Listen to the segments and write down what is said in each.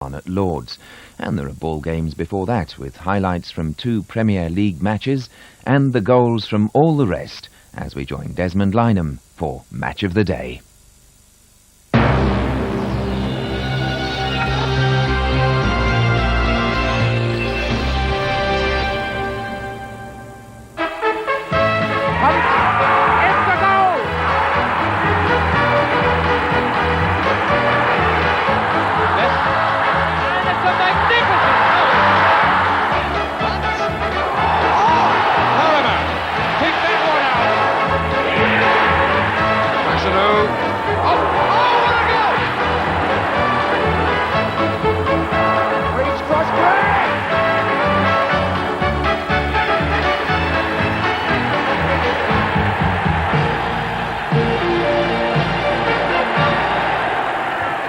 on at Lord's, and there are ball games before that with highlights from 2 Premier League matches and the goals from all the rest as we join Desmond Lynham for Match of the Day.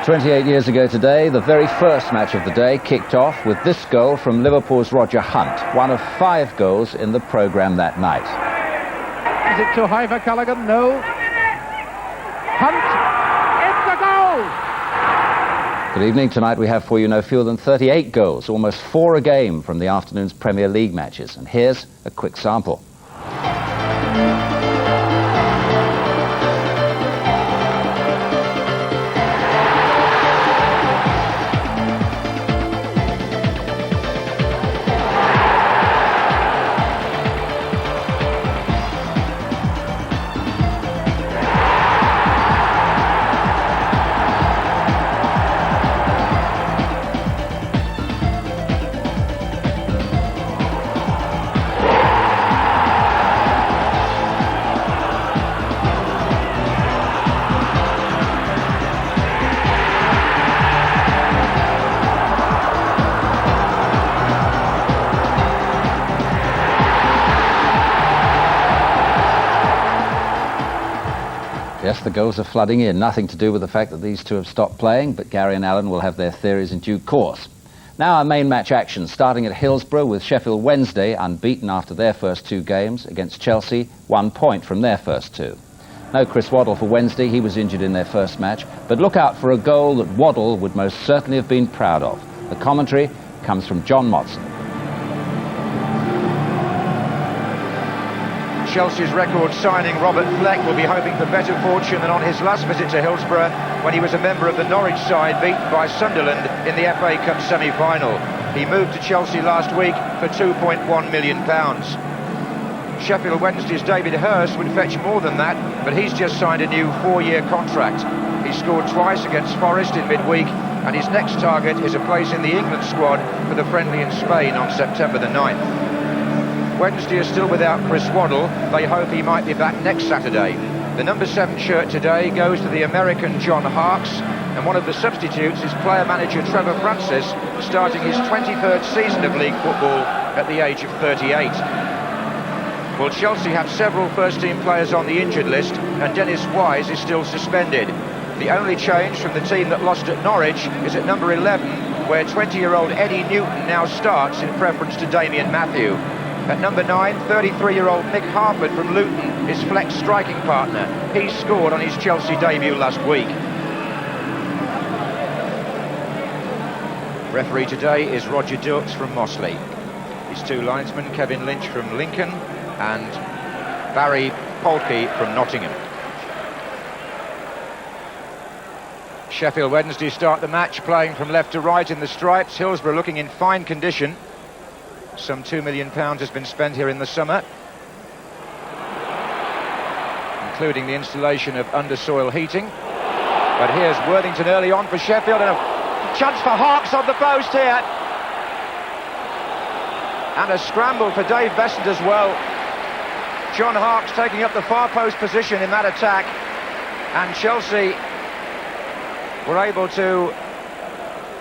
"28 years ago today, the very first match of the day kicked off with this goal from Liverpool's Roger Hunt, one of 5 goals in the programme that night. Is it too high for Callaghan? No. Hunt, it's a goal! Good evening. Tonight we have for you no fewer than 38 goals, almost 4 a game from the afternoon's Premier League matches. And here's a quick sample. Yes, the goals are flooding in. Nothing to do with the fact that these two have stopped playing, but Gary and Alan will have their theories in due course. Now our main match action, starting at Hillsborough with Sheffield Wednesday, unbeaten after their first 2 games, against Chelsea, 1 point from their first 2. No Chris Waddle for Wednesday, he was injured in their first match, but look out for a goal that Waddle would most certainly have been proud of. The commentary comes from John Motson. Chelsea's record signing Robert Fleck will be hoping for better fortune than on his last visit to Hillsborough when he was a member of the Norwich side beaten by Sunderland in the FA Cup semi-final. He moved to Chelsea last week for £2.1 million. Sheffield Wednesday's David Hurst would fetch more than that, but he's just signed a new 4-year contract. He scored twice against Forest in midweek, and his next target is a place in the England squad for the friendly in Spain on September the 9th. Wednesday is still without Chris Waddle. They hope he might be back next Saturday. The number 7 shirt today goes to the American John Harkes, and one of the substitutes is player-manager Trevor Francis, starting his 23rd season of league football at the age of 38. Well, Chelsea have several first-team players on the injured list, and Dennis Wise is still suspended. The only change from the team that lost at Norwich is at number 11, where 20-year-old Eddie Newton now starts in preference to Damien Matthew. At number 9, 33-year-old Mick Harford from Luton is Fleck's striking partner. He scored on his Chelsea debut last week. Referee today is Roger Dilks from Mossley. His 2 linesmen, Kevin Lynch from Lincoln and Barry Polke from Nottingham. Sheffield Wednesday start the match playing from left to right in the stripes. Hillsborough looking in fine condition. Some £2 million has been spent here in the summer, including the installation of undersoil heating. But here's Worthington early on for Sheffield, and a chance for Harkes on the post here. And a scramble for Dave Besant as well. John Harkes taking up the far post position in that attack, and Chelsea were able to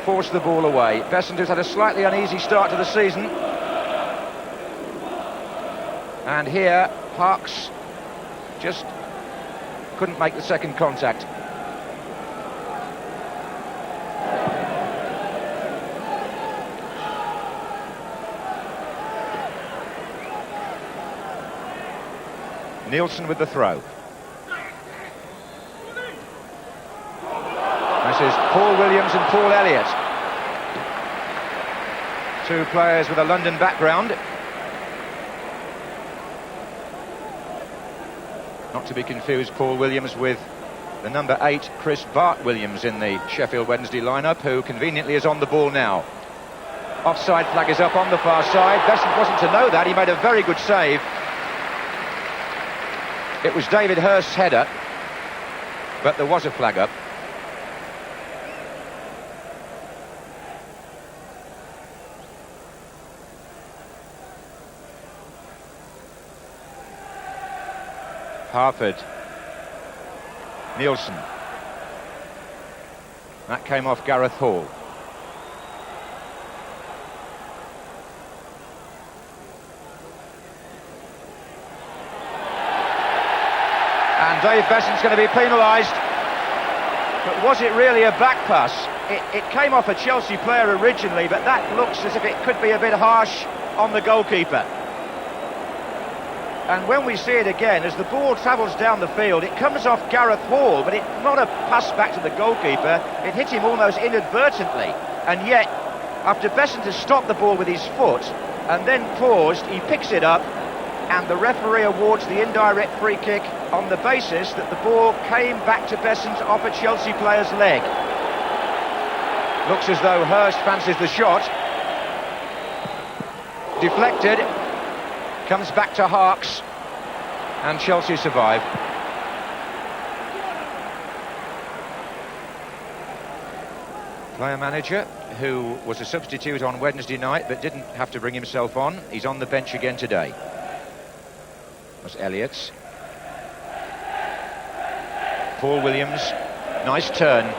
force the ball away. Besant, who's had a slightly uneasy start to the season. And here, Harkes just couldn't make the second contact. Nielsen with the throw. This is Paul Williams and Paul Elliott. Two players with a London background. Not to be confused, Paul Williams, with the number 8, Chris Bart Williams, in the Sheffield Wednesday lineup, who conveniently is on the ball now. Offside flag is up on the far side. Besant wasn't to know that. He made a very good save. It was David Hurst's header, but there was a flag up. Harford. Nielsen. That came off Gareth Hall. And Dave Besant's going to be penalised. But was it really a back pass? It came off a Chelsea player originally, but that looks as if it could be a bit harsh on the goalkeeper. And when we see it again, as the ball travels down the field, it comes off Gareth Hall, but it's not a pass back to the goalkeeper. It hit him almost inadvertently. And yet, after Besant has stopped the ball with his foot and then paused, he picks it up, and the referee awards the indirect free kick on the basis that the ball came back to Besant off a Chelsea player's leg. Looks as though Hurst fancies the shot. Deflected. Comes back to Harkes, and Chelsea survive. Player manager, who was a substitute on Wednesday night but didn't have to bring himself on. He's on the bench again today. Was Elliott's. Paul Williams, nice turn.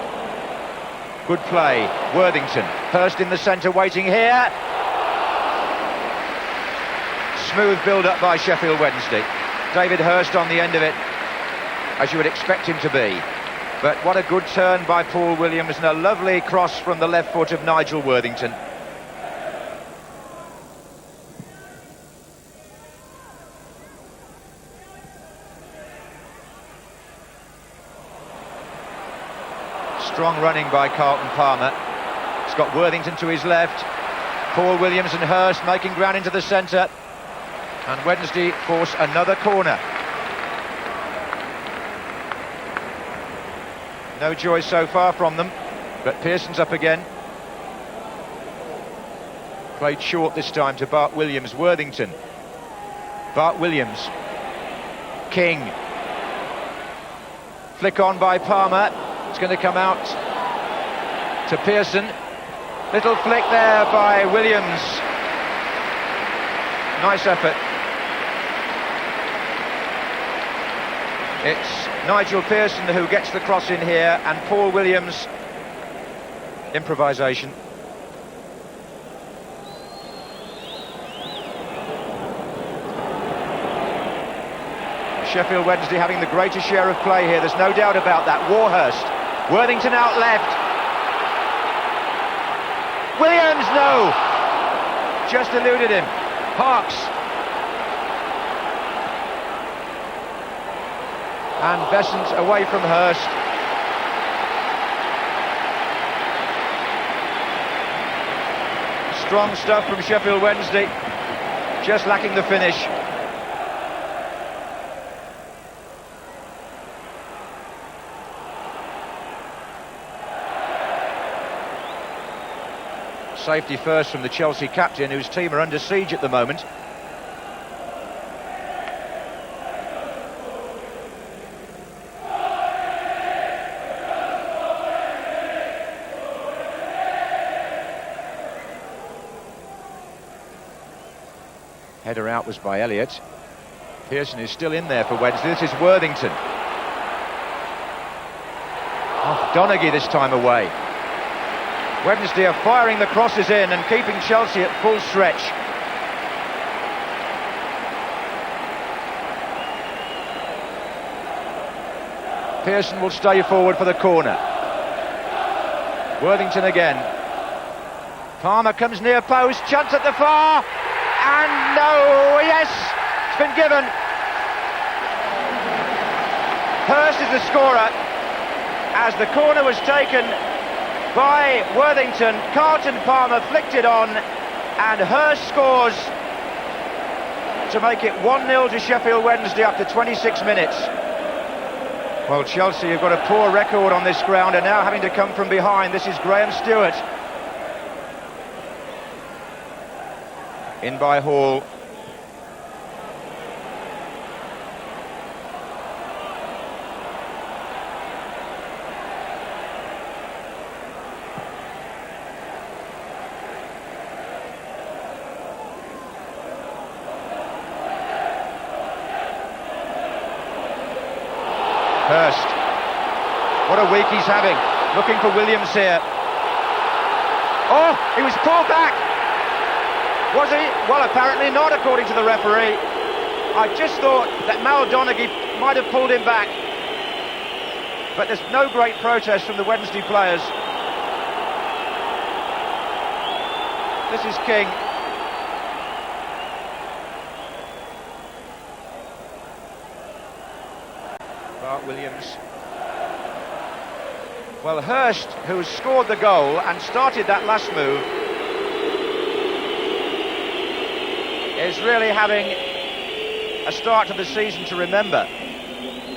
Good play, Worthington. Hurst in the centre waiting here. Smooth build-up by Sheffield Wednesday. David Hurst on the end of it, as you would expect him to be. But what a good turn by Paul Williams, and a lovely cross from the left foot of Nigel Worthington. Strong running by Carlton Palmer. He's got Worthington to his left. Paul Williams and Hurst making ground into the centre. And Wednesday force another corner. No joy so far from them, but Pearson's up again. Played short this time to Bart Williams. Worthington. Bart Williams. King. Flick on by Palmer. It's going to come out to Pearson. Little flick there by Williams. Nice effort. It's Nigel Pearson who gets the cross in here, and Paul Williams, improvisation. Sheffield Wednesday having the greater share of play here, there's no doubt about that. Warhurst, Worthington out left. Williams, no! Just eluded him. Harkes. And Besant away from Hurst. Strong stuff from Sheffield Wednesday, just lacking the finish. Safety first from the Chelsea captain, whose team are under siege at the moment. Header out was by Elliott. Pearson is still in there for Wednesday. This is Worthington. Oh, Donaghy this time away. Wednesday are firing the crosses in and keeping Chelsea at full stretch. Pearson will stay forward for the corner. Worthington again. Palmer comes near post, chance at the far. And no, yes, it's been given. Hurst is the scorer, as the corner was taken by Worthington. Carlton Palmer flicked it on, And Hurst scores to make it 1-0 to Sheffield Wednesday after 26 minutes. Well, Chelsea have got a poor record on this ground and now having to come from behind. This is Graham Stewart. In by Hall. Hurst. What a week he's having. Looking for Williams here. Oh, he was pulled back. Was he? Well, apparently not, according to the referee. I just thought that Mal Donaghy might have pulled him back. But there's no great protest from the Wednesday players. This is King. Bart Williams. Well, Hurst, who scored the goal and started that last move, is really having a start to the season to remember.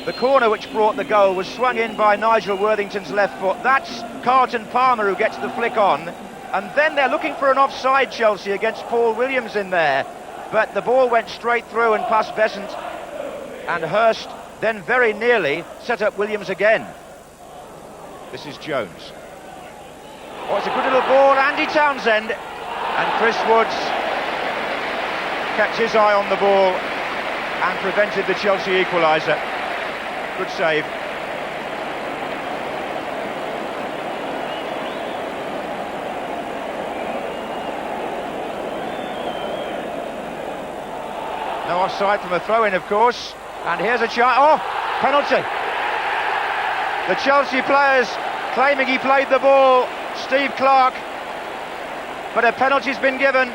The corner which brought the goal was swung in by Nigel Worthington's left foot. That's Carlton Palmer who gets the flick on. And then they're looking for an offside, Chelsea, against Paul Williams in there. But the ball went straight through and past Besant. And Hurst then very nearly set up Williams again. This is Jones. Oh, it's a good little ball, Andy Townsend. And Chris Woods kept his eye on the ball and prevented the Chelsea equaliser. Good save. No offside from a throw-in, of course. And here's a chance. Oh, penalty. The Chelsea players claiming he played the ball, Steve Clarke. But a penalty's been given.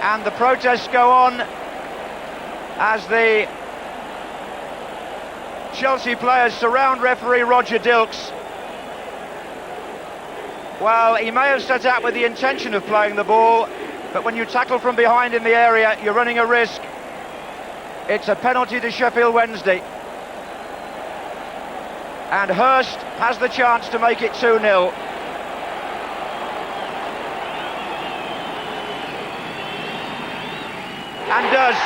And the protests go on as the Chelsea players surround referee Roger Dilks. Well, he may have set out with the intention of playing the ball, but when you tackle from behind in the area, you're running a risk. It's a penalty to Sheffield Wednesday. And Hurst has the chance to make it 2-0. And does.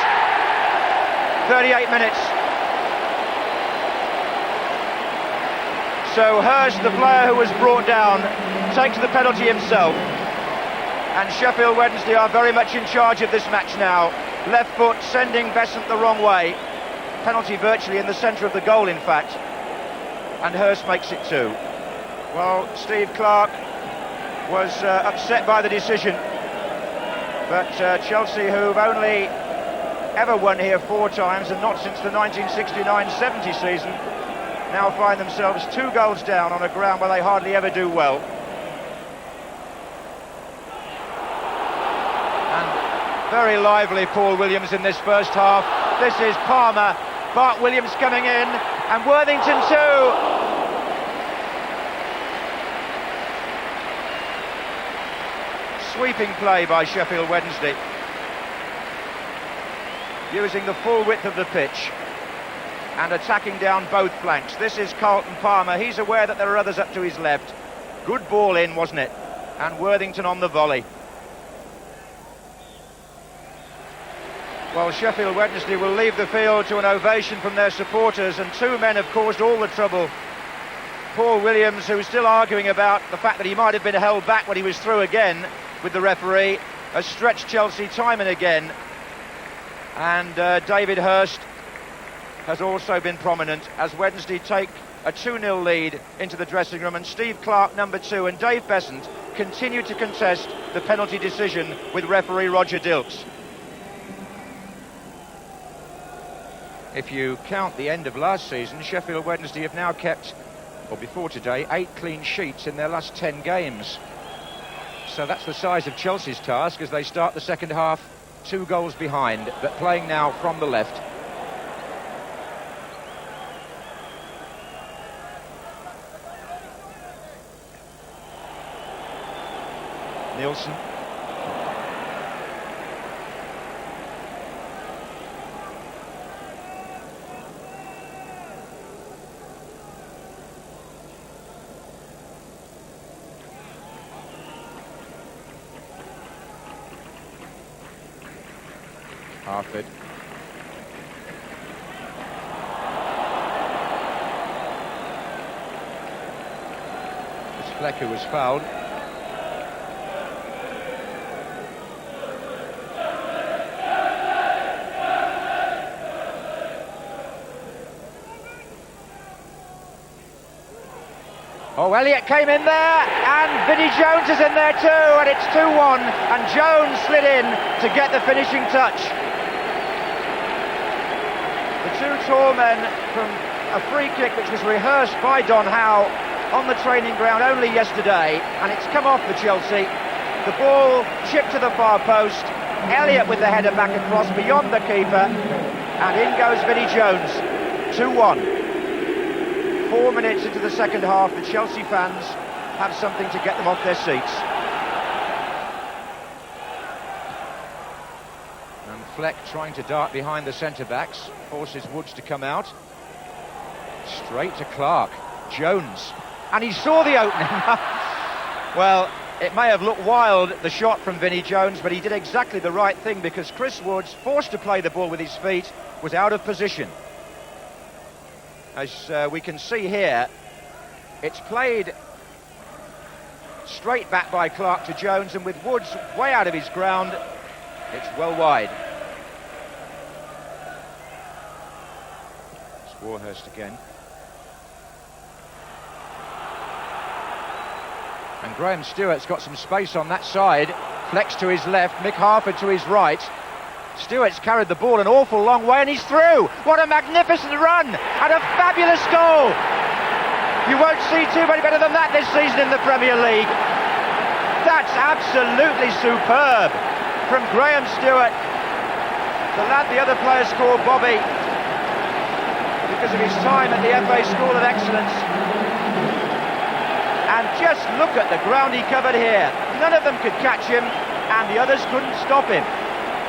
38 minutes. So Hurst, the player who was brought down, takes the penalty himself. And Sheffield Wednesday are very much in charge of this match now. Left foot sending Besant the wrong way. Penalty virtually in the centre of the goal, in fact. And Hurst makes it 2. Well, Steve Clarke was upset by the decision. But Chelsea, who've only ever won here 4 times and not since the 1969-70 season, now find themselves 2 goals down on a ground where they hardly ever do well. And very lively Paul Williams in this first half. This is Palmer, Bart Williams coming in, and Worthington too. Sweeping play by Sheffield Wednesday, using the full width of the pitch and attacking down both flanks. This is Carlton Palmer. He's aware that there are others up to his left. Good ball in, wasn't it? And Worthington on the volley. Well, Sheffield Wednesday will leave the field to an ovation from their supporters, and 2 men have caused all the trouble. Paul Williams, who's still arguing about the fact that he might have been held back when he was through again with the referee, has stretched Chelsea time and again. And David Hurst has also been prominent as Wednesday take a 2-0 lead into the dressing room, and Steve Clarke, number 2, and Dave Besant continue to contest the penalty decision with referee Roger Dilks. If you count the end of last season, Sheffield Wednesday have now kept, or before today, 8 clean sheets in their last 10 games. So that's the size of Chelsea's task as they start the second half 2 goals behind, but playing now from the left. Nielsen. Harford. It's Fleck who was fouled. Oh, Elliott came in there, and Vinnie Jones is in there too, and it's 2-1, and Jones slid in to get the finishing touch. The two tall men from a free kick which was rehearsed by Don Howe on the training ground only yesterday, and it's come off for Chelsea. The ball chipped to the far post, Elliott with the header back across beyond the keeper, and in goes Vinnie Jones, 2-1. 4 minutes into the second half, the Chelsea fans have something to get them off their seats. And Fleck trying to dart behind the centre-backs, forces Woods to come out. Straight to Clark, Jones, and he saw the opening. Well, it may have looked wild, the shot from Vinnie Jones, but he did exactly the right thing, because Chris Woods, forced to play the ball with his feet, was out of position. As we can see here, it's played straight back by Clark to Jones, and with Woods way out of his ground, it's well wide. It's Warhurst again. And Graham Stewart's got some space on that side. Flex to his left, Mick Harford to his right. Stewart's carried the ball an awful long way, and he's through. What a magnificent run and a fabulous goal. You won't see too many better than that this season in the Premier League. That's absolutely superb from Graham Stewart, the lad the other players call Bobby because of his time at the FA School of Excellence. And just look at the ground he covered here. None of them could catch him, and the others couldn't stop him.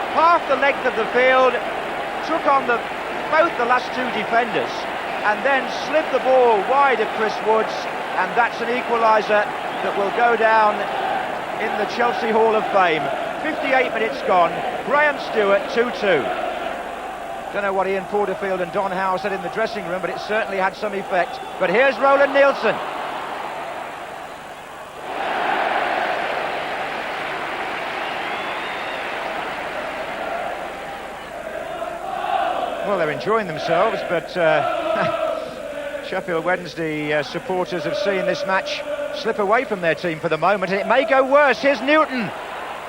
Half the length of the field, took on both the last two defenders, and then slid the ball wide of Chris Woods, and that's an equaliser that will go down in the Chelsea Hall of Fame. 58 minutes gone, Graham Stewart 2-2. Don't know what Ian Porterfield and Don Howe said in the dressing room, but it certainly had some effect. But here's Roland Nielsen. Well, they're enjoying themselves, but Sheffield Wednesday supporters have seen this match slip away from their team for the moment, and it may go worse. Here's Newton,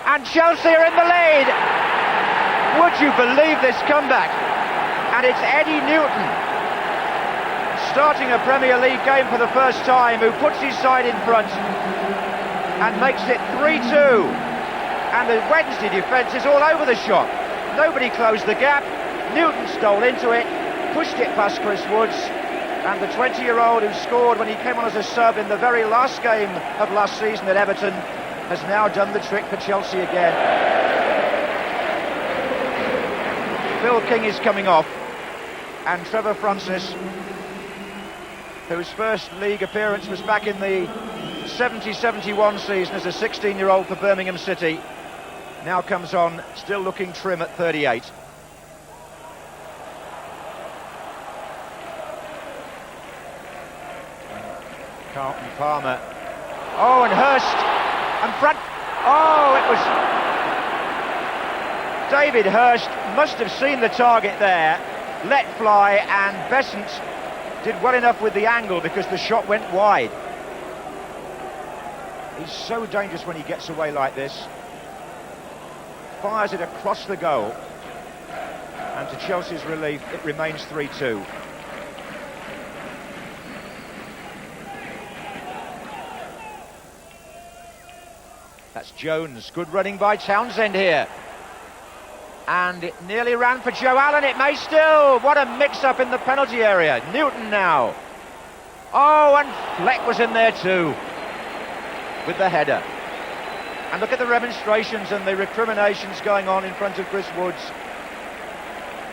and Chelsea are in the lead. Would you believe this comeback? And it's Eddie Newton, starting a Premier League game for the first time, who puts his side in front and makes it 3-2. And the Wednesday defence is all over the shop. Nobody closed the gap. Newton stole into it, pushed it past Chris Woods, and the 20-year-old who scored when he came on as a sub in the very last game of last season at Everton has now done the trick for Chelsea again. Phil King is coming off, and Trevor Francis, whose first league appearance was back in the 70-71 season as a 16-year-old for Birmingham City, now comes on, still looking trim at 38. Carlton Palmer. Oh, and Hurst. And it was David Hurst must have seen the target there, let fly, and Besant did well enough with the angle because the shot went wide. He's so dangerous when he gets away like this. Fires it across the goal, and to Chelsea's relief, it remains 3-2. That's Jones, good running by Townsend here. And it nearly ran for Joe Allen, it may still. What a mix-up in the penalty area. Newton now. Oh, and Fleck was in there too, with the header. And look at the remonstrations and the recriminations going on in front of Chris Woods.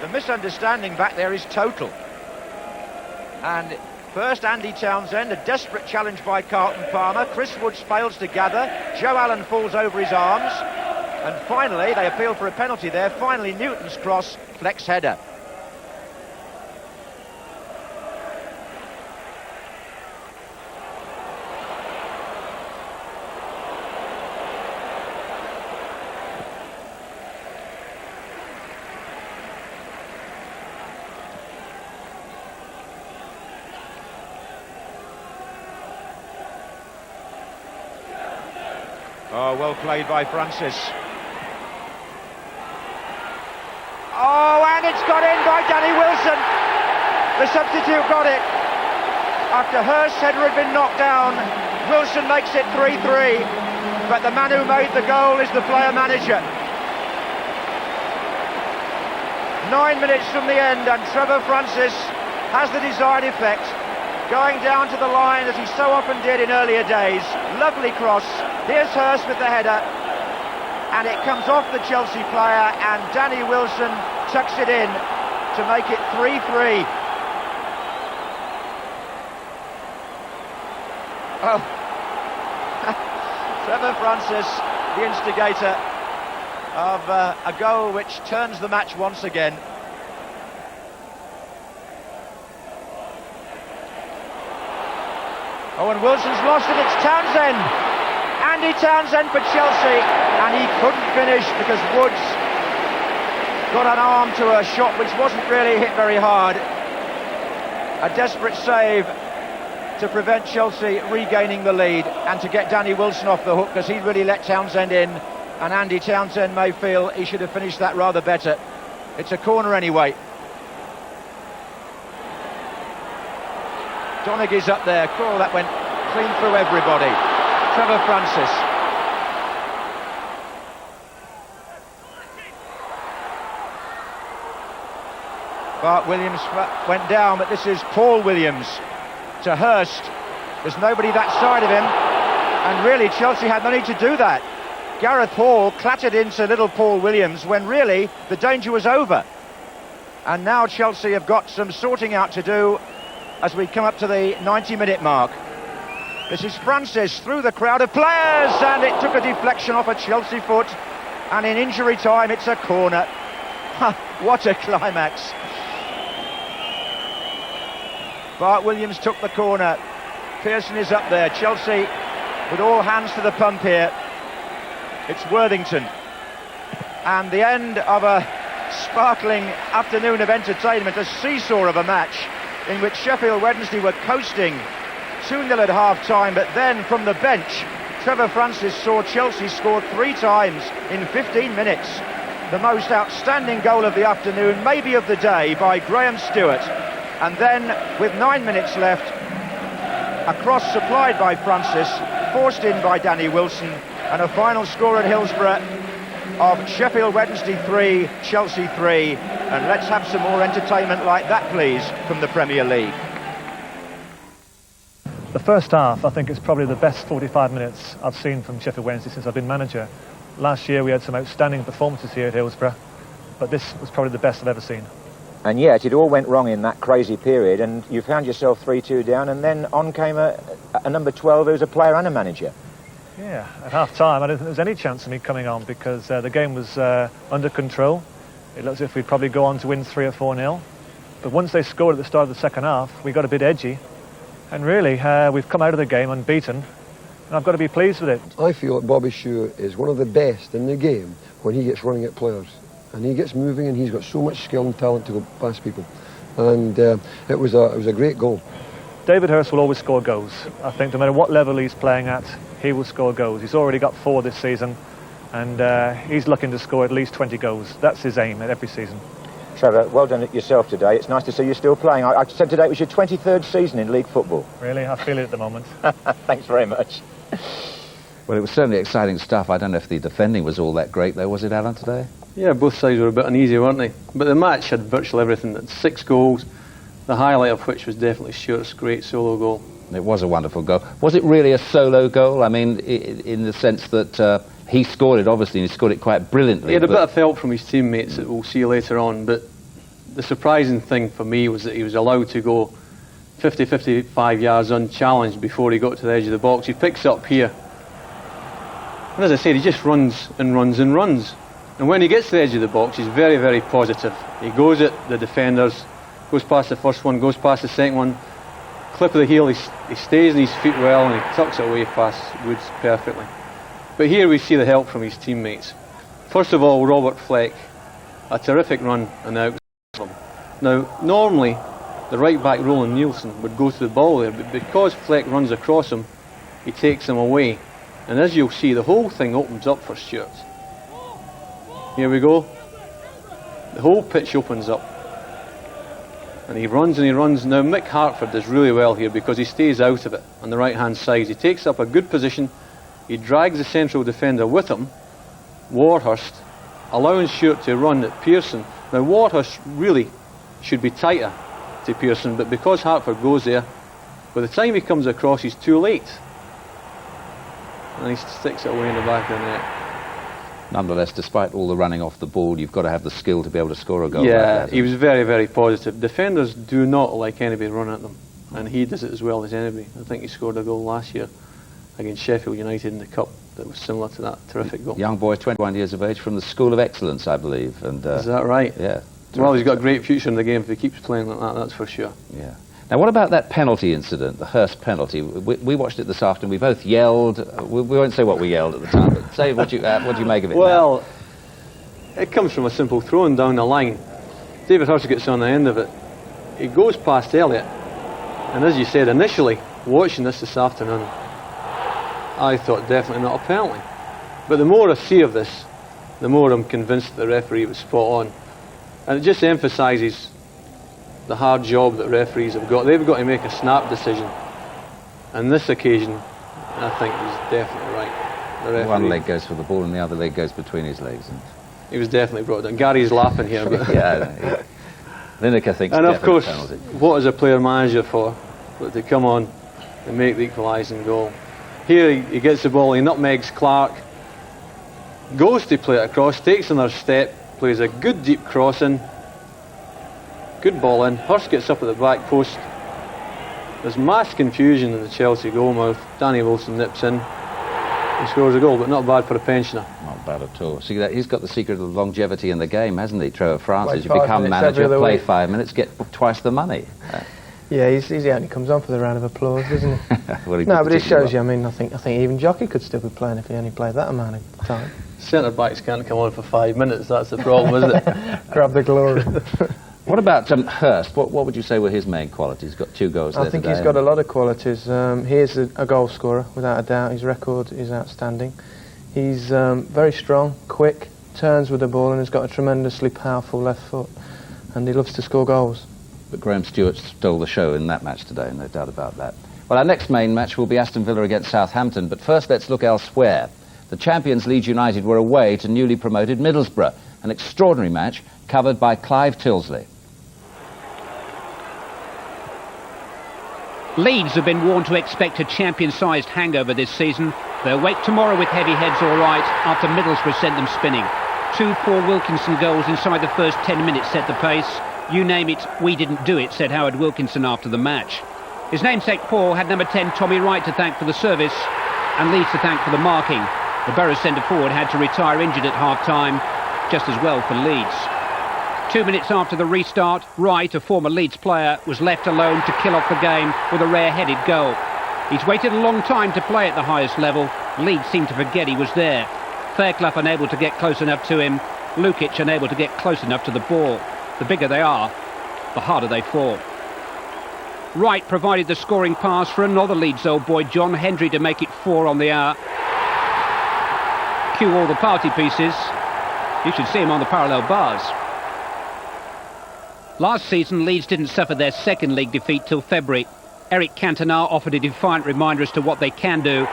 The misunderstanding back there is total. And first Andy Townsend, a desperate challenge by Carlton Palmer. Chris Woods fails to gather. Joe Allen falls over his arms. And finally, they appeal for a penalty there. Finally, Newton's cross, Fleck's header. Oh, well played by Francis. Oh, and it's got in by Danny Wilson. The substitute got it. After Hurst's header had been knocked down, Wilson makes it 3-3. But the man who made the goal is the player-manager. 9 minutes from the end, and Trevor Francis has the desired effect. Going down to the line as he so often did in earlier days. Lovely cross. Here's Hurst with the header. And it comes off the Chelsea player, and Danny Wilson tucks it in to make it 3-3. Oh, Trevor Francis, the instigator of a goal which turns the match once again. Oh, and Wilson's lost it, it's Townsend. Andy Townsend for Chelsea, and he couldn't finish because Woods got an arm to a shot which wasn't really hit very hard. A desperate save to prevent Chelsea regaining the lead and to get Danny Wilson off the hook, because he really let Townsend in, and Andy Townsend may feel he should have finished that rather better. It's a corner anyway. Donaghy's up there. Oh, that went clean through everybody. Trevor Francis. Bart Williams went down, but this is Paul Williams to Hurst. There's nobody that side of him, and really Chelsea had no need to do that. Gareth Hall clattered into little Paul Williams when really the danger was over. And now Chelsea have got some sorting out to do as we come up to the 90-minute mark. This is Francis through the crowd of players, and it took a deflection off a Chelsea foot, and in injury time it's a corner. What a climax. Bart Williams took the corner. Pearson is up there. Chelsea with all hands to the pump here. It's Worthington. And the end of a sparkling afternoon of entertainment, a seesaw of a match in which Sheffield Wednesday were coasting 2-0 at half-time, but then from the bench, Trevor Francis saw Chelsea score 3 times in 15 minutes. The most outstanding goal of the afternoon, maybe of the day, by Graham Stewart. And then, with 9 minutes left, a cross supplied by Francis, forced in by Danny Wilson, and a final score at Hillsborough of Sheffield Wednesday 3, Chelsea 3. And let's have some more entertainment like that, please, from the Premier League. The first half, I think, is probably the best 45 minutes I've seen from Sheffield Wednesday since I've been manager. Last year we had some outstanding performances here at Hillsborough, but this was probably the best I've ever seen. And yet it all went wrong in that crazy period, and you found yourself 3-2 down, and then on came a number 12 who was a player and a manager. Yeah, at half-time I didn't think there was any chance of me coming on, because the game was under control. It looked as if we'd probably go on to win 3 or 4-0. But once they scored at the start of the second half, we got a bit edgy. And really, we've come out of the game unbeaten, and I've got to be pleased with it. I feel that Bobby Shew is one of the best in the game when he gets running at players. And he gets moving, and he's got so much skill and talent to go past people. And it was a great goal. David Hurst will always score goals. I think no matter what level he's playing at, he will score goals. He's already got 4 this season, and he's looking to score at least 20 goals. That's his aim at every season. Trevor, well done yourself today. It's nice to see you still playing. I said today it was your 23rd season in league football. Really? I feel it at the moment. Thanks very much. Well, it was certainly exciting stuff. I don't know if the defending was all that great, though, was it, Alan, today? Yeah, both sides were a bit uneasy, weren't they? But the match had virtually everything. It had 6 goals, the highlight of which was definitely Stewart's great solo goal. It was a wonderful goal. Was it really a solo goal? I mean, in the sense that he scored it, obviously, and he scored it quite brilliantly. He had a bit of help from his teammates that we'll see later on, but the surprising thing for me was that he was allowed to go 50-55 yards unchallenged before he got to the edge of the box. He picks up here, And as I said, he just runs and runs and runs. And when he gets to the edge of the box, he's very, very positive. He goes at the defenders, goes past the first one, goes past the second one. Clip of the heel, he stays on his feet well, and he tucks it away past Woods perfectly. But here we see the help from his teammates. First of all, Robert Fleck, a terrific run and out of him. Now, normally, the right back Roland Nielsen would go to the ball there, but because Fleck runs across him, he takes him away. And as you'll see, the whole thing opens up for Stewart. Here we go. The whole pitch opens up. And he runs and he runs. Now Mick Hartford does really well here because he stays out of it on the right hand side. He takes up a good position. He drags the central defender with him, Warhurst, allowing Stewart to run at Pearson. Now Warhurst really should be tighter to Pearson, but because Hartford goes there, by the time he comes across he's too late. And he sticks it away in the back of the net. Nonetheless, despite all the running off the ball, you've got to have the skill to be able to score a goal like Yeah, that. he was very, very positive. Defenders do not like anybody run at them, and he does it as well as anybody. I think he scored a goal last year against Sheffield United in the Cup that was similar to that terrific goal. Young boy, 21 years of age, from the School of Excellence, I believe. And is that right? Yeah. Well, he's got a great future in the game if he keeps playing like that, that's for sure. Yeah. Now, what about that penalty incident, the Hurst penalty? We watched it this afternoon. We both yelled. We won't say what we yelled at the time, but say what do you make of it Well, it comes from a simple throwing down the line. David Hurst gets on the end of it. He goes past Elliott, and as you said initially, watching this afternoon, I thought definitely not a penalty. But the more I see of this, the more I'm convinced that the referee was spot on. And it just emphasises the hard job that referees have got. They've got to make a snap decision. And this occasion, I think he was definitely right. The referee, one leg goes for the ball and the other leg goes between his legs. And he was definitely brought down. Gary's laughing here. But yeah, Lineker thinks and of course, penalty. what is a player manager for? But to come on and make the equalising goal. Here he gets the ball, he nutmegs Clark, goes to play it across, takes another step, plays a good deep cross in. Good ball in. Hurst gets up at the back post. There's mass confusion in the Chelsea goalmouth. Danny Wilson nips in. He scores a goal, but not bad for a pensioner. Not bad at all. See, he's got the secret of longevity in the game, hasn't he, Trevor Francis? You Play 5 become minutes manager, every other play week. 5 minutes, get twice the money. Yeah, he only comes on for the round of applause, doesn't he? Well, No, but it shows you. I mean, I think even Jockey could still be playing if he only played that amount of time. Centre backs can't come on for 5 minutes. That's the problem, isn't it? Grab the glory. What about Hurst? What would you say were his main qualities? He's got 2 goals there I think today. he's got a lot of qualities. He is a goal scorer, without a doubt. His record is outstanding. He's very strong, quick, turns with the ball, and has got a tremendously powerful left foot. And he loves to score goals. But Graham Stewart stole the show in that match today, no doubt about that. Well, our next main match will be Aston Villa against Southampton, but first let's look elsewhere. The champions Leeds United were away to newly promoted Middlesbrough, an extraordinary match covered by Clive Tilsley. Leeds have been warned to expect a champion-sized hangover this season. They'll wake tomorrow with heavy heads all right after Middlesbrough sent them spinning. 2 Paul Wilkinson goals inside the first 10 minutes set the pace. You name it, we didn't do it, said Howard Wilkinson after the match. His namesake Paul had number 10 Tommy Wright to thank for the service and Leeds to thank for the marking. The Borough centre-forward had to retire injured at half-time, just as well for Leeds. 2 minutes after the restart, Wright, a former Leeds player, was left alone to kill off the game with a rare-headed goal. He's waited a long time to play at the highest level. Leeds seemed to forget he was there. Fairclough unable to get close enough to him. Lukic unable to get close enough to the ball. The bigger they are, the harder they fall. Wright provided the scoring pass for another Leeds old boy, John Hendry, to make it 4 on the hour. Cue all the party pieces. You should see him on the parallel bars. Last season, Leeds didn't suffer their second league defeat till February. Eric Cantona offered a defiant reminder as to what they can do,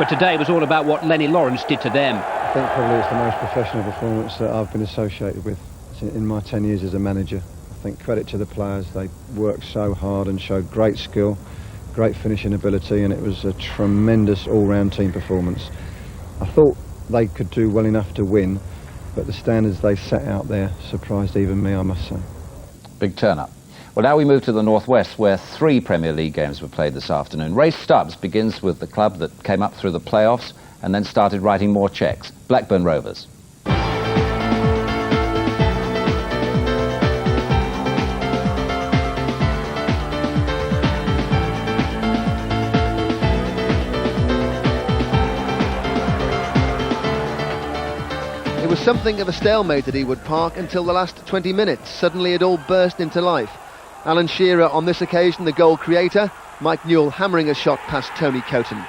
but today was all about what Lenny Lawrence did to them. I think probably it's the most professional performance that I've been associated with in my 10 years as a manager. I think credit to the players, they worked so hard and showed great skill, great finishing ability, and it was a tremendous all-round team performance. I thought they could do well enough to win, but the standards they set out there surprised even me, I must say. Big turn-up. Well, now we move to the northwest, where 3 Premier League games were played this afternoon. Ray Stubbs begins with the club that came up through the playoffs and then started writing more cheques. Blackburn Rovers. It was something of a stalemate at Ewood Park until the last 20 minutes. Suddenly it all burst into life. Alan Shearer on this occasion the goal creator, Mike Newell hammering a shot past Tony Coton.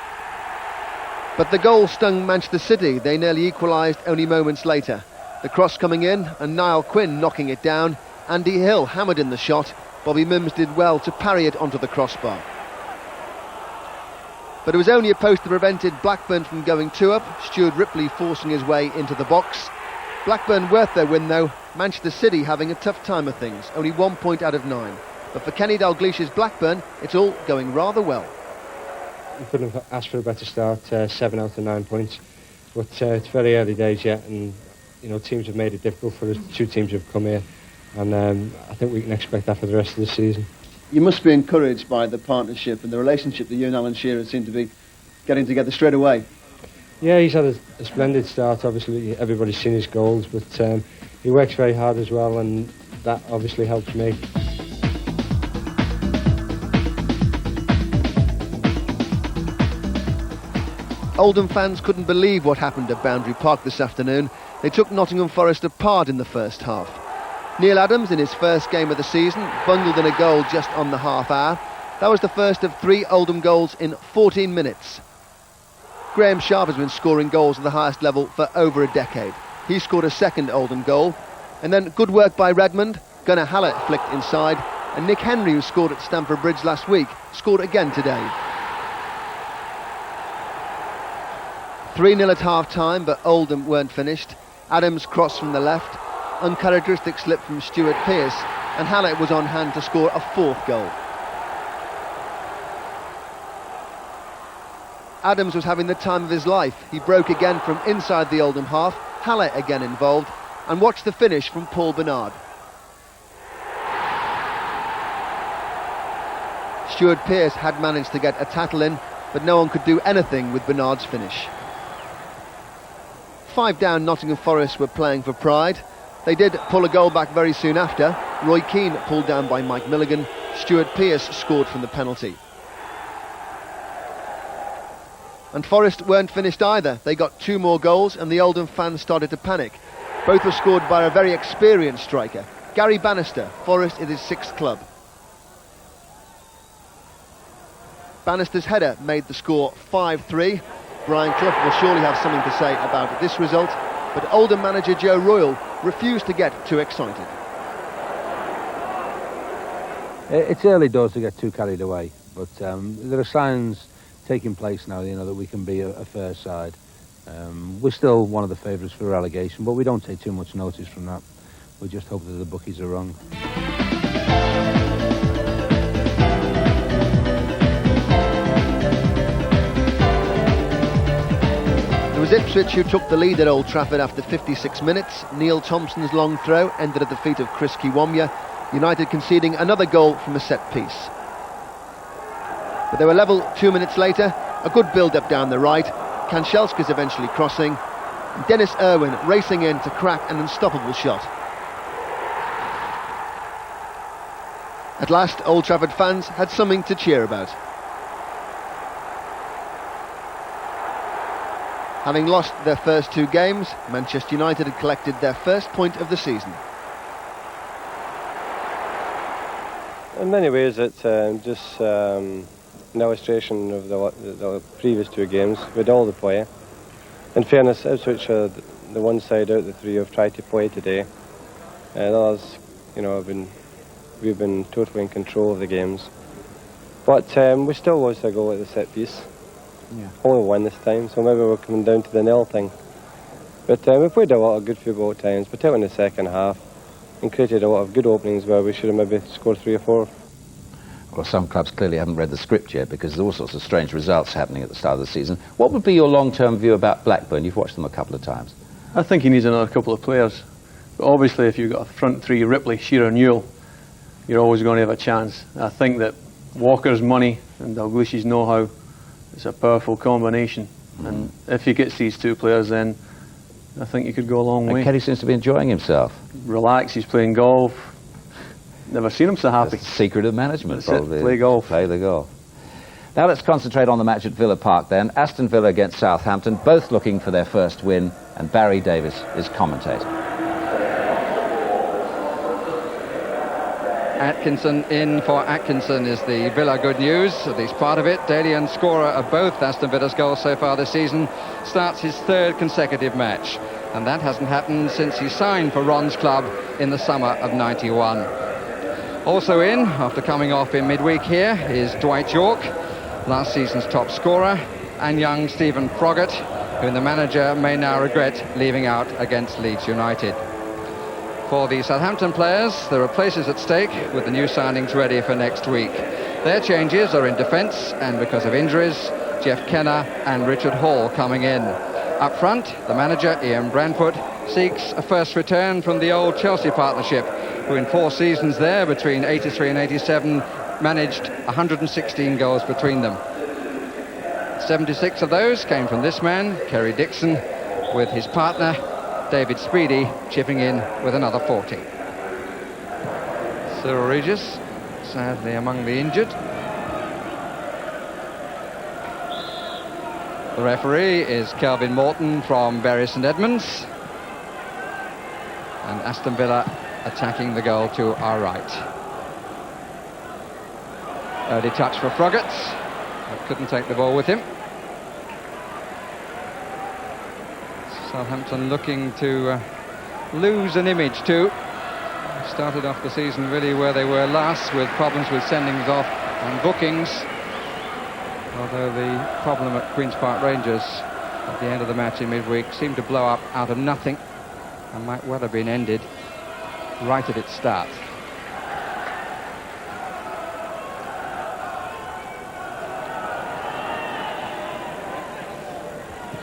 But the goal stung Manchester City. They nearly equalised only moments later. The cross coming in and Niall Quinn knocking it down. Andy Hill hammered in the shot. Bobby Mims did well to parry it onto the crossbar. But it was only a post that prevented Blackburn from going 2 up, Stuart Ripley forcing his way into the box. Blackburn worth their win though, Manchester City having a tough time of things, only 1 point out of 9. But for Kenny Dalglish's Blackburn, it's all going rather well. We couldn't have asked for a better start, 7 out of 9 points. But it's very early days yet, and you know, teams have made it difficult for us. 2 teams have come here, and I think we can expect that for the rest of the season. You must be encouraged by the partnership and the relationship that you and Alan Shearer seem to be getting together straight away. Yeah, he's had a splendid start. Obviously, everybody's seen his goals, but he works very hard as well, and that obviously helps me. Oldham fans couldn't believe what happened at Boundary Park this afternoon. They took Nottingham Forest apart in the first half. Neil Adams, in his first game of the season, bundled in a goal just on the half hour. That was the first of 3 Oldham goals in 14 minutes. Graham Sharp has been scoring goals at the highest level for over a decade. He scored a second Oldham goal. And then good work by Redmond. Gunnar Hallett flicked inside. And Nick Henry, who scored at Stamford Bridge last week, scored again today. 3-0 at half-time, but Oldham weren't finished. Adams crossed from the left. Uncharacteristic slip from Stuart Pearce, and Hallett was on hand to score a 4th goal. Adams was having the time of his life. He broke again from inside the Oldham half, Hallett again involved, and watch the finish from Paul Bernard. Stuart Pearce had managed to get a tackle in, but no one could do anything with Bernard's finish. 5 down, Nottingham Forest were playing for pride. They did pull a goal back very soon after. Roy Keane pulled down by Mike Milligan. Stuart Pearce scored from the penalty. And Forest weren't finished either. They got 2 more goals and the Oldham fans started to panic. Both were scored by a very experienced striker. Gary Bannister, Forest is his 6th club. Bannister's header made the score 5-3. Brian Clough will surely have something to say about this result, but Oldham manager Joe Royal refused to get too excited. It's early doors to get too carried away, but there are signs taking place now, you know, that we can be a fair side. We're still one of the favourites for relegation, but we don't take too much notice from that. We just hope that the bookies are wrong. It was Ipswich who took the lead at Old Trafford after 56 minutes. Neil Thompson's long throw ended at the feet of Chris Kiwomya, United conceding another goal from a set piece. But they were level 2 minutes later. A good build-up down the right. Kanchelskis eventually crossing. Dennis Irwin racing in to crack an unstoppable shot. At last, Old Trafford fans had something to cheer about. Having lost their first 2 games, Manchester United had collected their first point of the season. In many ways it's just an illustration of the previous 2 games with all the play. In fairness, Ipswich are the one side out of the 3 have tried to play today. Others, you know, we've been totally in control of the games. But we still lost a goal at the set piece. Yeah. Only 1 this time, so maybe we're coming down to the nil thing. But we played a lot of good football at times, particularly in the second half, and created a lot of good openings where we should have maybe scored 3 or 4. Well, some clubs clearly haven't read the script yet because there's all sorts of strange results happening at the start of the season. What would be your long-term view about Blackburn? You've watched them a couple of times. I think he needs another couple of players. But obviously, if you've got a front 3, Ripley, Shearer, Newell, you're always going to have a chance. I think that Walker's money and Dalglish's know-how, it's a powerful combination. And if he gets these two players, then I think he could go a long way. Kelly seems to be enjoying himself. Relax, he's playing golf. Never seen him so happy. That's the secret of management, probably. Play golf. Play the golf. Now let's concentrate on the match at Villa Park then. Aston Villa against Southampton, both looking for their first win, and Barry Davis is commentator. Atkinson in for Atkinson is the Villa good news, at least part of it. Daly, and scorer of both Aston Villa's goals so far this season, starts his third consecutive match. And that hasn't happened since he signed for Ron's club in the summer of '91. Also in, after coming off in midweek here, is Dwight York, last season's top scorer, and young Stephen Froggatt, whom the manager may now regret leaving out against Leeds United. For the Southampton players, there are places at stake with the new signings ready for next week. Their changes are in defence, and because of injuries, Jeff Kenner and Richard Hall coming in. Up front, the manager, Ian Brandfoot, seeks a first return from the old Chelsea partnership, who in 4 seasons there, between 83 and 87, managed 116 goals between them. 76 of those came from this man, Kerry Dixon, with his partner, David Speedy, chipping in with another 40. Cyril Regis, sadly among the injured. The referee is Kelvin Morton from Bury St Edmunds. And Aston Villa attacking the goal to our right. Early touch for Froggatt, but couldn't take the ball with him. Southampton looking to lose an image too. Started off the season really where they were last, with problems with sendings off and bookings. Although the problem at Queen's Park Rangers at the end of the match in midweek seemed to blow up out of nothing and might well have been ended right at its start.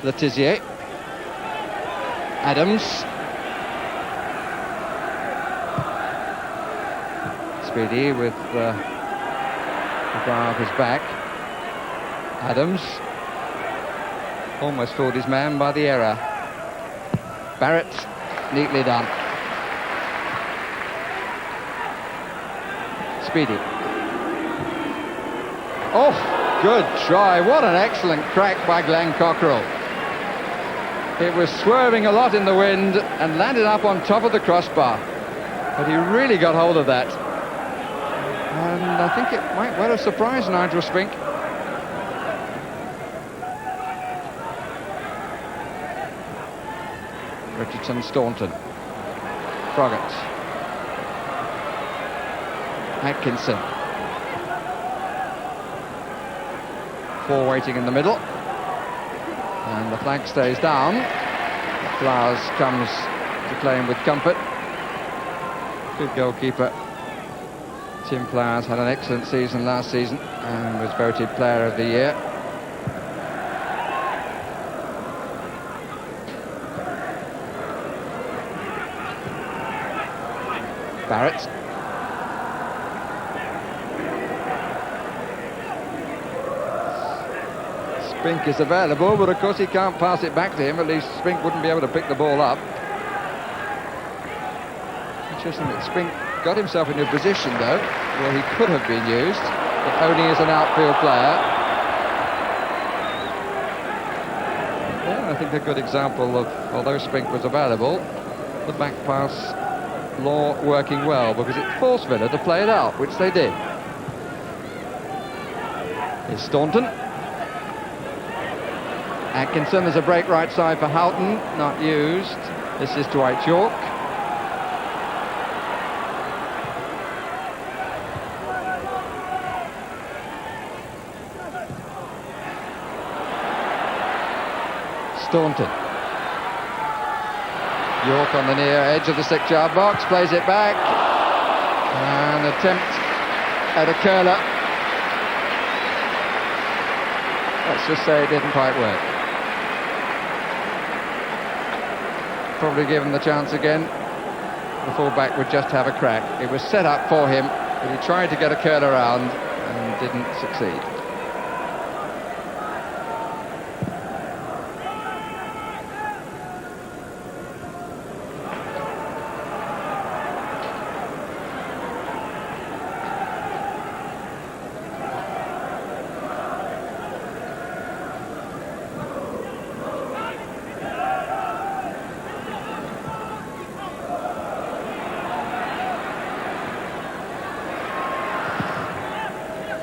Letizier. Adams. Speedy with the bar of his back. Adams almost fooled his man by the error. Barrett, neatly done. Speedy. Oh, good try. What an excellent crack by Glenn Cockerell. It was swerving a lot in the wind and landed up on top of the crossbar. But he really got hold of that. And I think it might well have surprised Nigel Spink. Richardson, Staunton. Froggatt. Atkinson. 4 waiting in the middle. And the flag stays down. Flowers comes to claim with comfort. Good goalkeeper. Tim Flowers had an excellent season last season and was voted Player of the Year. Barrett. Spink is available, but of course he can't pass it back to him. At least Spink wouldn't be able to pick the ball up. Interesting that Spink got himself in a position, though, where he could have been used, but only as an outfield player. Yeah, I think a good example of, although Spink was available, the back pass law working well, because it forced Villa to play it out, which they did. Here's Staunton. Atkinson, there's a break right side for Houghton, not used. This is Dwight York. Staunton. York on the near edge of the 6-yard box, plays it back. An attempt at a curler. Let's just say it didn't quite work. Probably given the chance again, the full-back would just have a crack. It was set up for him, but he tried to get a curl around and didn't succeed.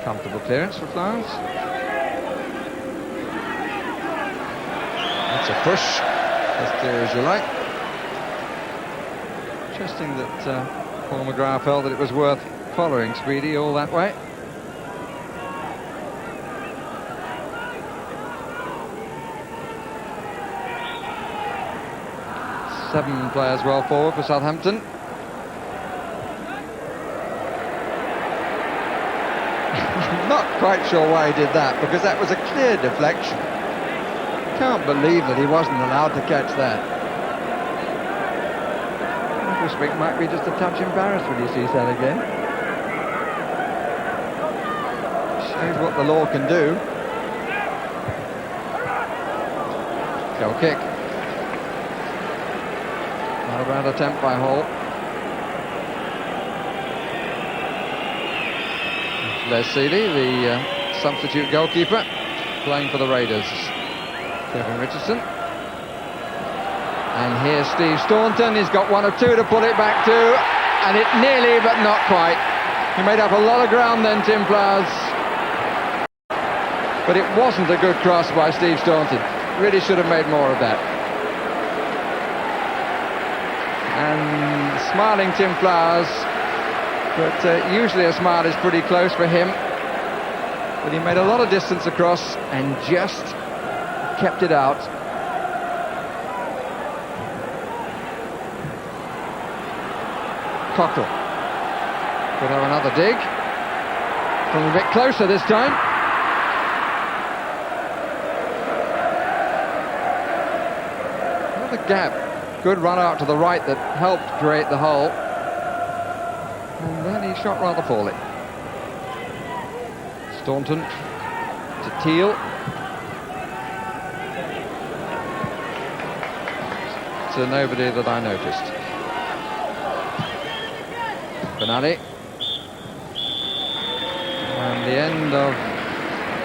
Comfortable clearance for Flowers. That's a push, as clear as you like. Interesting that Paul McGrath felt that it was worth following Speedy all that way. Seven players well forward for Southampton. I'm not quite sure why he did that, because that was a clear deflection. Can't believe that he wasn't allowed to catch that. Mick might be just a touch embarrassed when he sees that again. Shows what the law can do. Goal kick. Not a bad attempt by Hall. Les Seeley, the substitute goalkeeper, playing for the Raiders. Kevin Richardson. And here's Steve Staunton. He's got one or two to pull it back to, and it nearly, but not quite. He made up a lot of ground then, Tim Flowers. But it wasn't a good cross by Steve Staunton. Really should have made more of that. And smiling Tim Flowers, but usually a smile is pretty close for him. But he made a lot of distance across and just kept it out. Cockle could have another dig. From a bit closer this time. Another gap. Good run out to the right that helped create the hole. And then he shot rather poorly. Staunton to Teal. To nobody that I noticed. Benali. And the end of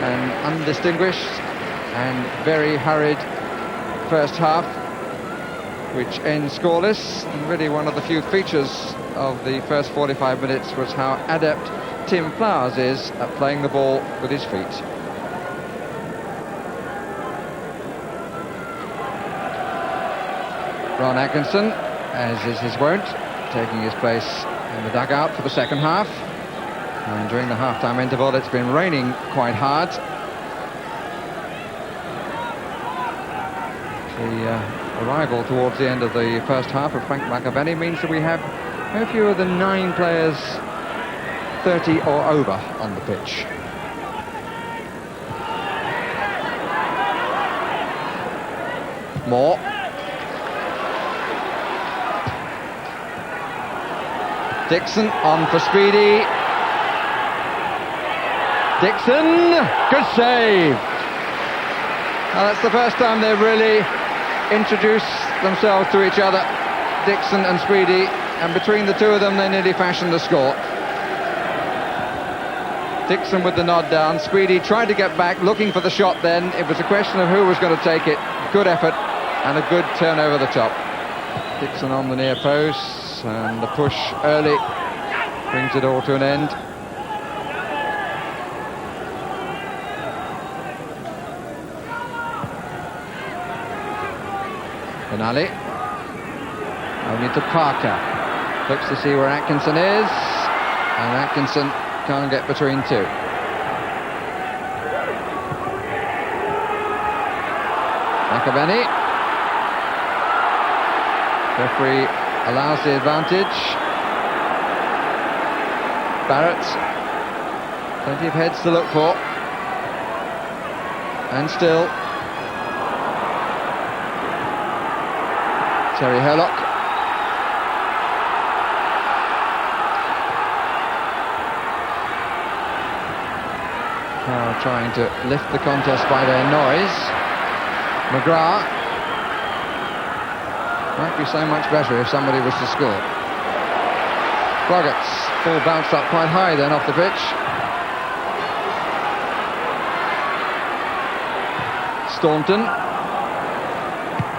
an undistinguished and very hurried first half, which ends scoreless. And really one of the few features of the first 45 minutes was how adept Tim Flowers is at playing the ball with his feet. Ron Atkinson, as is his wont, taking his place in the dugout for the second half. And during the half-time interval, it's been raining quite hard. The arrival towards the end of the first half of Frank McAvenny means that we have no fewer than 9 players 30 or over on the pitch. Moore. Dixon on for Speedy. Dixon, good save. Now that's the first time they've really introduced themselves to each other, Dixon and Speedy, and between the two of them they nearly fashioned the score. Dixon with the nod down. Speedy tried to get back, looking for the shot then. It was a question of who was going to take it. Good effort and a good turn over the top. Dixon on the near post, and the push early brings it all to an end. Benali. Only to Parker. Looks to see where Atkinson is, and Atkinson can't get between two. McAvenny. Referee allows the advantage. Barrett. Plenty of heads to look for. And still. Terry Herlock. Now trying to lift the contest by their noise. McGrath. Might be so much better if somebody was to score. Roberts. Ball bounced up quite high then off the pitch. Staunton.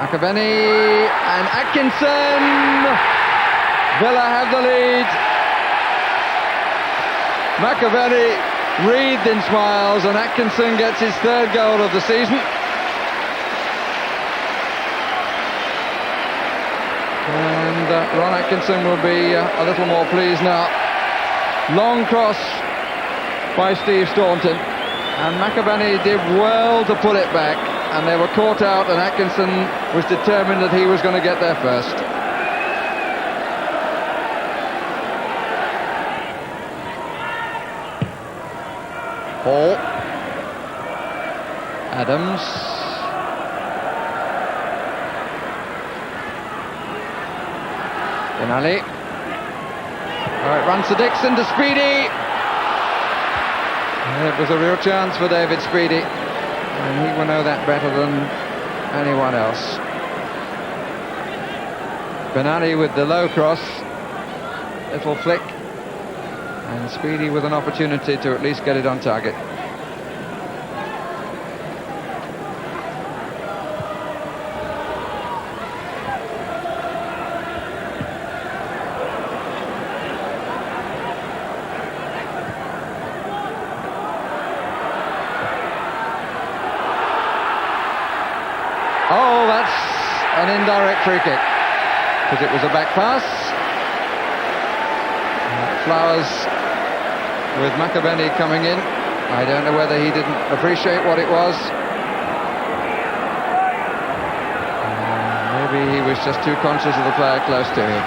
McAvenny and Atkinson. Villa have the lead. McAvenny wreathed in smiles, and Atkinson gets his third goal of the season. And Ron Atkinson will be a little more pleased now. Long cross by Steve Staunton, and McAvenny did well to pull it back, and they were caught out, and Atkinson was determined that he was going to get there first. Hall, Adams, Benali. It runs to Dixon, to Speedy. It was a real chance for David Speedy, and he will know that better than anyone else. Benali with the low cross, little flick, and Speedy with an opportunity to at least get it on target. Oh, that's an indirect free kick, because it was a back pass. Flowers with McAvenny coming in. I don't know whether he didn't appreciate what it was. Maybe he was just too conscious of the player close to him.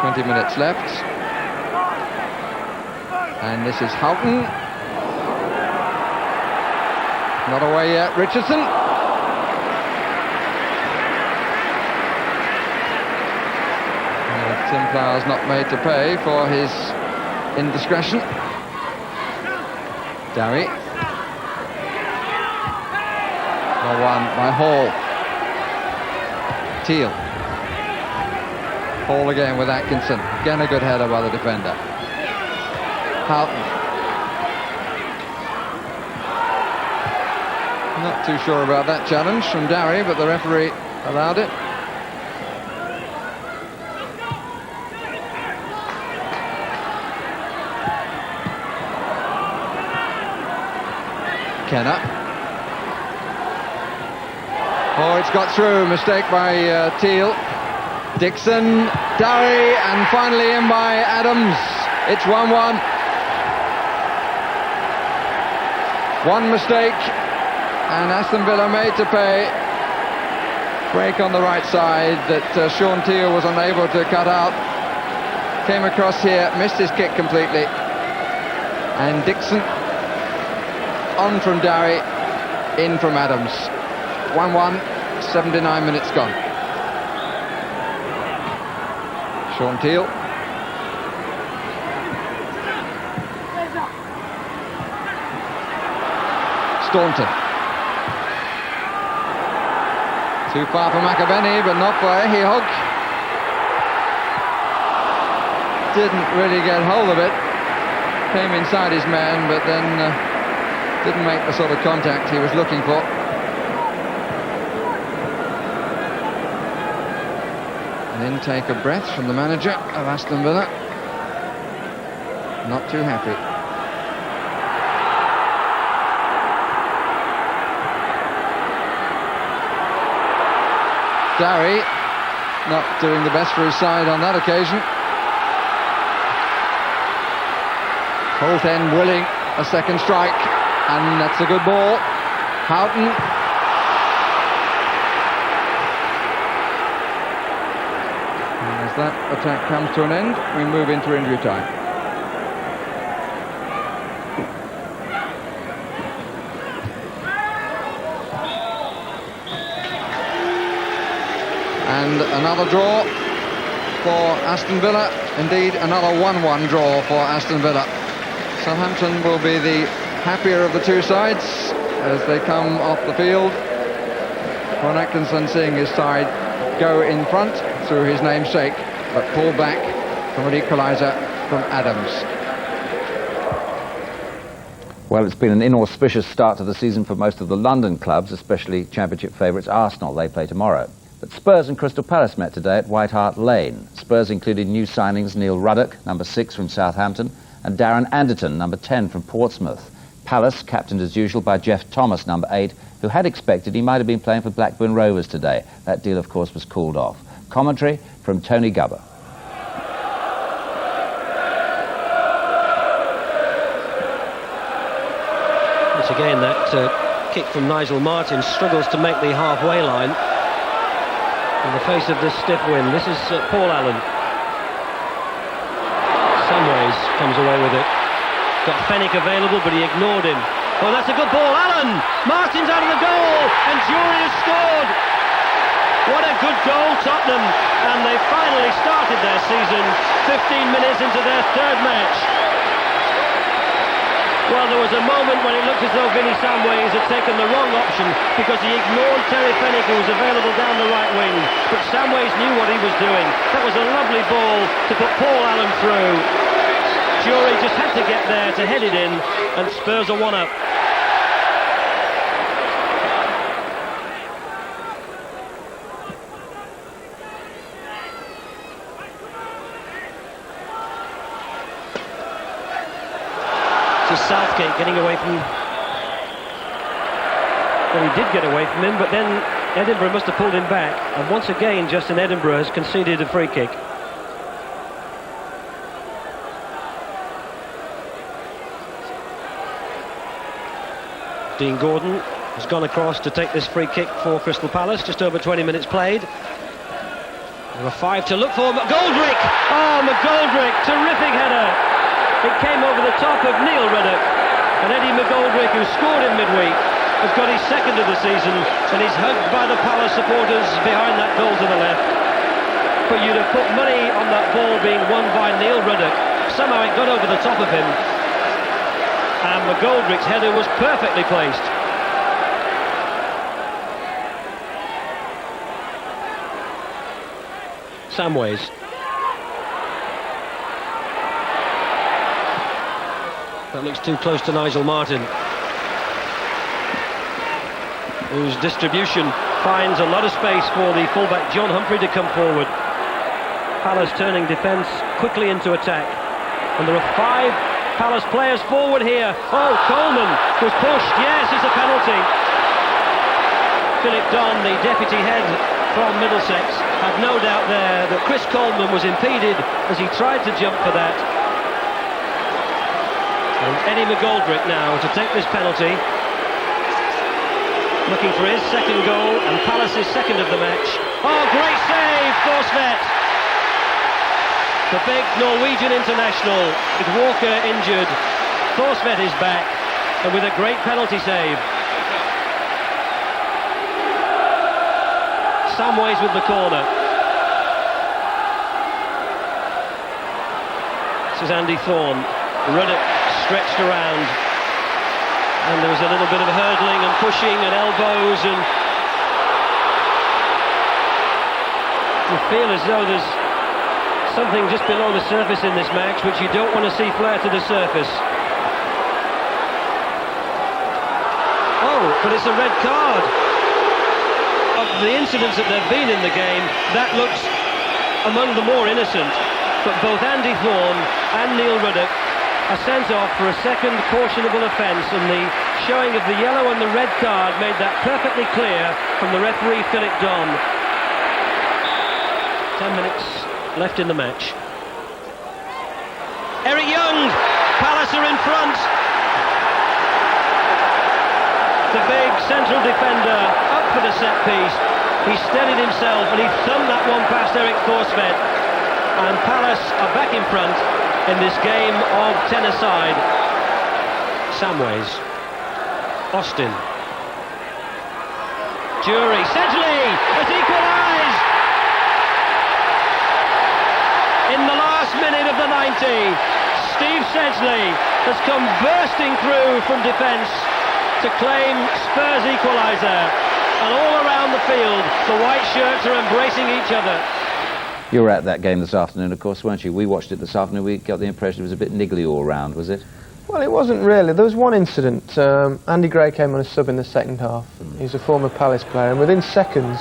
"20 minutes left. And this is Houghton. Not away yet, Richardson. Tim Flowers not made to pay for his indiscretion. Dowie. Well won by Hall. Teal. Hall again with Atkinson. Again a good header by the defender. Houghton. Not too sure about that challenge from Dowie, but the referee allowed it. Kenner. Oh, it's got through. Mistake by Teal. Dixon, Dowie, and finally in by Adams. It's 1-1. One mistake, and Aston Villa made to pay. Break on the right side that Sean Teal was unable to cut out. Came across here, missed his kick completely. And Dixon on from Dowie, in from Adams. 1-1, 79 minutes gone. Sean Teal. Staunton. Too far for McAvenny, but not for Ehihog. Didn't really get hold of it. Came inside his man, but then didn't make the sort of contact he was looking for. An intake of breath from the manager of Aston Villa. Not too happy. Dowie not doing the best for his side on that occasion. Holt End willing a second strike, and that's a good ball. Houghton. And as that attack comes to an end, we move into injury time. And another draw for Aston Villa. Indeed, another 1-1 draw for Aston Villa. Southampton will be the happier of the two sides as they come off the field. Ron Atkinson seeing his side go in front through his namesake, but pulled back from an equaliser from Adams. Well, it's been an inauspicious start to the season for most of the London clubs, especially Championship favourites Arsenal. They play tomorrow. But Spurs and Crystal Palace met today at White Hart Lane. Spurs included new signings Neil Ruddock, number 6 from Southampton, and Darren Anderton, number 10 from Portsmouth. Palace, captained as usual by Jeff Thomas, number 8, who had expected he might have been playing for Blackburn Rovers today. That deal, of course, was called off. Commentary from Tony Gubber. Once again, that kick from Nigel Martin struggles to make the halfway line in the face of this stiff wind. This is Paul Allen. Samways comes away with it. Got Fenwick available, but he ignored him. Oh, that's a good ball. Allen! Martin's out of the goal, and Jury has scored. What a good goal, Tottenham. And they finally started their season 15 minutes into their third match. Well, there was a moment when it looked as though Vinnie Samways had taken the wrong option because he ignored Terry Fenwick, who was available down the right wing. But Samways knew what he was doing. That was a lovely ball to put Paul Allen through. Jury just had to get there to head it in, and Spurs are 1-up. Southgate getting away from... Well, he did get away from him, but then Edinburgh must have pulled him back. And once again, Justin Edinburgh has conceded a free kick. Dean Gordon has gone across to take this free kick for Crystal Palace. Just over 20 minutes played. There are 5 to look for. McGoldrick! Oh, McGoldrick! Terrific header! It came over the top of Neil Ruddock, and Eddie McGoldrick, who scored in midweek, has got his second of the season, and he's hugged by the Palace supporters behind that goal to the left. But you'd have put money on that ball being won by Neil Ruddock. Somehow it got over the top of him, and McGoldrick's header was perfectly placed. Samways. That looks too close to Nigel Martin, whose distribution finds a lot of space for the fullback John Humphrey to come forward. Palace turning defence quickly into attack, and there are 5 Palace players forward here. Oh, Coleman was pushed. Yes, it's a penalty. Philip Don, the deputy head from Middlesex, had no doubt there that Chris Coleman was impeded as he tried to jump for that. And Eddie McGoldrick now to take this penalty, looking for his second goal and Palace's second of the match. Oh, great save, Thorstvedt! The big Norwegian international, with Walker injured. Thorstvedt is back, and with a great penalty save. Samways with the corner. This is Andy Thorne. Ruddock stretched around, and there was a little bit of hurdling and pushing and elbows, and you feel as though there's something just below the surface in this match which you don't want to see flare to the surface. Oh, but it's a red card. Of the incidents that there have been in the game, that looks among the more innocent, but both Andy Thorne and Neil Ruddock are sent off for a second cautionable offence, and the showing of the yellow and the red card made that perfectly clear from the referee Philip Don. 10 minutes left in the match. Eric Young! Palace are in front! The big central defender up for the set piece. He steadied himself and he thumbed that one past Eric Thorstvedt, and Palace are back in front in this game of 10-a-side. Samways. Austin. Jury. Sedgley has equalised! In the last minute of the 90, Steve Sedgley has come bursting through from defence to claim Spurs' equaliser. And all around the field, the white shirts are embracing each other. You were at that game this afternoon, of course, weren't you? We watched it this afternoon. We got the impression it was a bit niggly all round, was it? Well, it wasn't really. There was one incident. Andy Gray came on a sub in the second half. He's a former Palace player, and within seconds,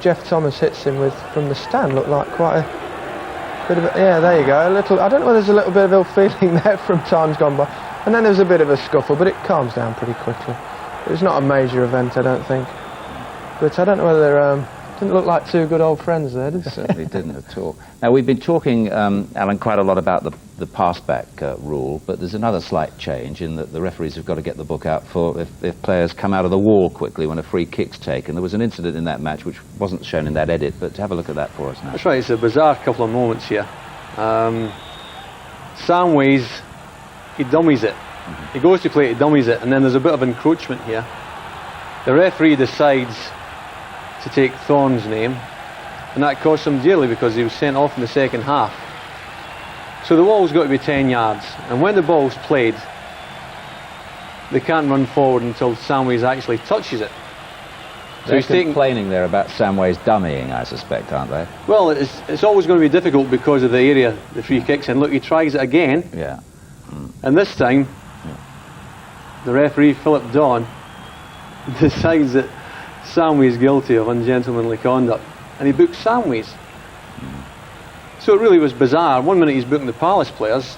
Jeff Thomas hits him from the stand. Looked like quite a bit of a, yeah, there you go. A little. I don't know whether there's a little bit of ill feeling there from times gone by. And then there was a bit of a scuffle, but it calms down pretty quickly. It was not a major event, I don't think. But I don't know whether didn't look like two good old friends there, did they? Certainly didn't at all. Now, we've been talking, Alan, quite a lot about the pass-back rule, but there's another slight change in that the referees have got to get the book out for if players come out of the wall quickly when a free kick's taken. There was an incident in that match which wasn't shown in that edit, but have a look at that for us now. That's right, it's a bizarre couple of moments here. Samways, he dummies it. He goes to play, he dummies it, and then there's a bit of encroachment here. The referee decides to take Thorne's name, and that cost him dearly because he was sent off in the second half. So the wall's got to be 10 yards, and when the ball's played, they can't run forward until Samways actually touches it. So he's complaining there about Samways dummying, I suspect, aren't they? Well, it's always going to be difficult because of the area the free kick's in. Look, he tries it again. Yeah. And this time, the referee, Philip Dawn, decides that Samways guilty of ungentlemanly conduct, and he books Samways. So it really was bizarre. 1 minute he's booking the Palace players.